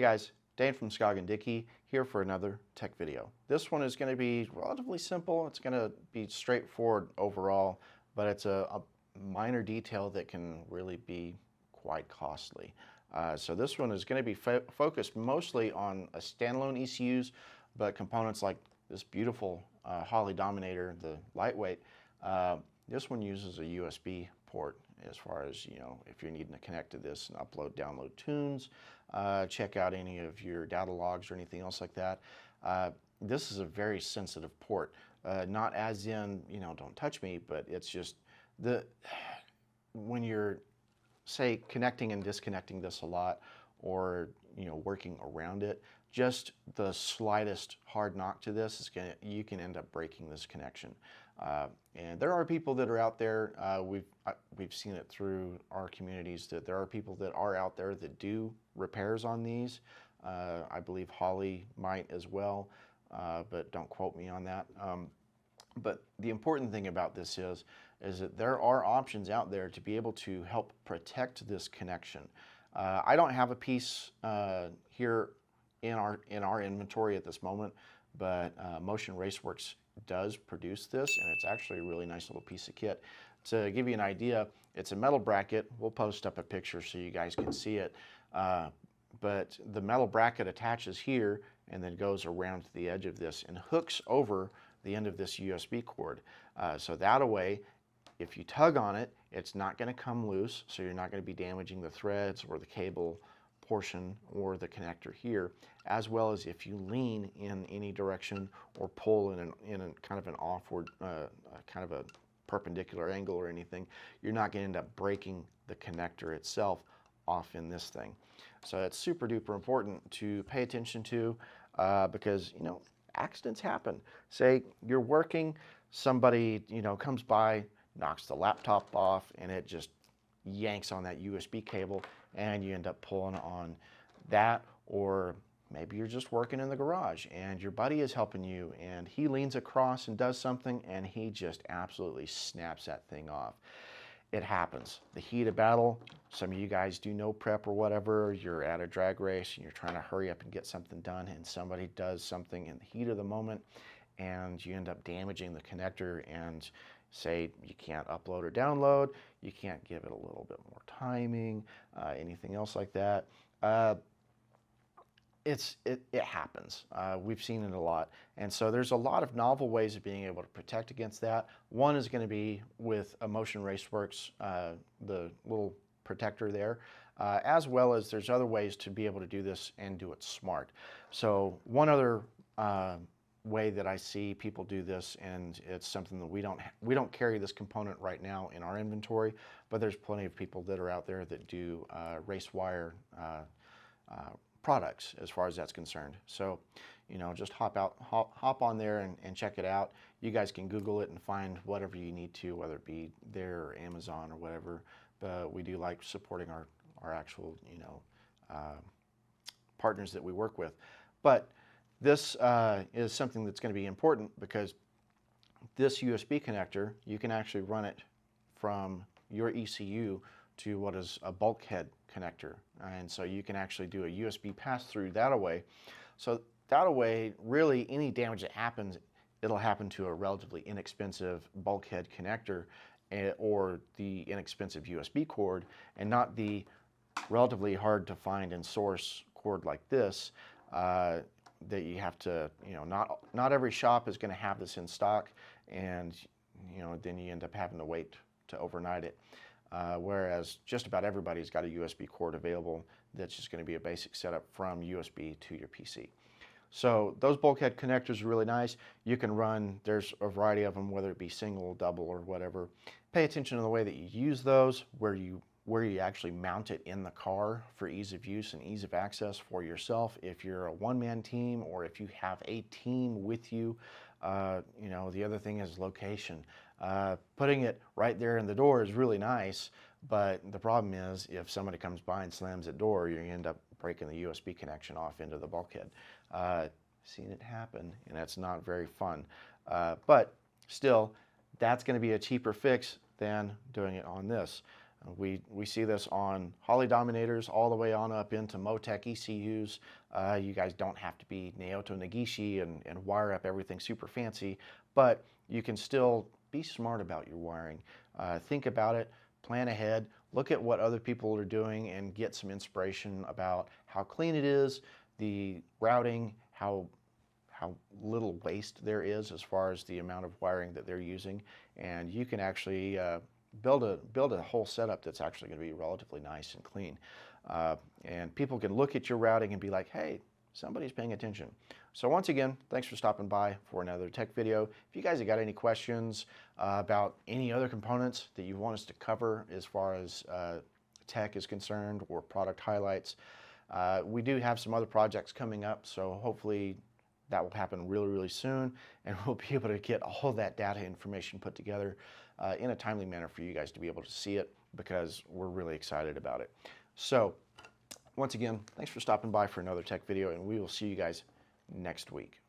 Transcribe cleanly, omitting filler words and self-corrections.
guys, Dane from Scoggin-Dickey here for another tech video. This one is going to be relatively simple. It's going to be straightforward overall, but it's a minor detail that can really be quite costly. So this one is going to be focused mostly on a standalone ECUs, but components like this beautiful Holley Dominator, the lightweight, this one uses a USB port as far as, if you're needing to connect to this and upload, download tunes, check out any of your data logs or anything else like that. This is a very sensitive port, not as in, don't touch me, but it's just when you're, say, connecting and disconnecting this a lot, or working around it, just the slightest hard knock to this is you can end up breaking this connection. And there are people that are out there, we've seen it through our communities, that there are people that are out there that do repairs on these. I believe Holley might as well, but don't quote me on that. But the important thing about this is that there are options out there to be able to help protect this connection. I don't have a piece here in our inventory at this moment, but Motion Raceworks does produce this, and it's actually a really nice little piece of kit. To give you an idea, it's a metal bracket. We'll post up a picture so you guys can see it. But the metal bracket attaches here and then goes around to the edge of this and hooks over the end of this USB cord. So that way, if you tug on it, it's not going to come loose, so you're not going to be damaging the threads or the cable portion or the connector here, as well as if you lean in any direction or pull in a kind of an offward, kind of a perpendicular angle or anything, you're not going to end up breaking the connector itself off in this thing. So it's super duper important to pay attention to because, accidents happen. Say you're working, somebody, comes by, knocks the laptop off, and it just yanks on that USB cable, and you end up pulling on that. Or maybe you're just working in the garage and your buddy is helping you and he leans across and does something and he just absolutely snaps that thing off. It happens. The heat of battle, some of you guys do no prep or whatever, you're at a drag race and you're trying to hurry up and get something done, and somebody does something in the heat of the moment and you end up damaging the connector, and say you can't upload or download, you can't give it a little bit more timing, anything else like that. It happens. We've seen it a lot. And so there's a lot of novel ways of being able to protect against that. One is going to be with a Motion Raceworks, the little protector there, as well as there's other ways to be able to do this and do it smart. So one other way that I see people do this, and it's something that we don't carry this component right now in our inventory, but there's plenty of people that are out there that do race wire products as far as that's concerned. So, just hop on there and check it out. You guys can Google it and find whatever you need to, whether it be there or Amazon or whatever. But we do like supporting our actual, partners that we work with. But this is something that's going to be important because this USB connector, you can actually run it from your ECU to what is a bulkhead connector. And so you can actually do a USB pass-through that away. So that away, really any damage that happens, it'll happen to a relatively inexpensive bulkhead connector or the inexpensive USB cord, and not the relatively hard to find and source cord like this that you have to, not every shop is going to have this in stock, and then you end up having to wait to overnight it. Whereas just about everybody's got a USB cord available that's just going to be a basic setup from USB to your PC. So those bulkhead connectors are really nice. You can run, there's a variety of them, whether it be single, double, or whatever. Pay attention to the way that you use those, where you actually mount it in the car for ease of use and ease of access for yourself. If you're a one-man team or if you have a team with you, the other thing is location. Putting it right there in the door is really nice, but the problem is if somebody comes by and slams the door, you're going to end up breaking the USB connection off into the bulkhead. Seen it happen, and that's not very fun. But still, that's going to be a cheaper fix than doing it on this. We see this on Holley Dominators all the way on up into Motec ECUs. You guys don't have to be Naoto Negishi and wire up everything super fancy, but you can still be smart about your wiring. Think about it, plan ahead, look at what other people are doing and get some inspiration about how clean it is, the routing, how little waste there is as far as the amount of wiring that they're using, and you can actually build a whole setup that's actually going to be relatively nice and clean. And people can look at your routing and be like, hey, somebody's paying attention. So once again, thanks for stopping by for another tech video. If you guys have got any questions about any other components that you want us to cover as far as tech is concerned or product highlights, we do have some other projects coming up, so hopefully that will happen really, really soon, and we'll be able to get all that data information put together in a timely manner for you guys to be able to see it, because we're really excited about it. So once again, thanks for stopping by for another tech video, and we will see you guys next week.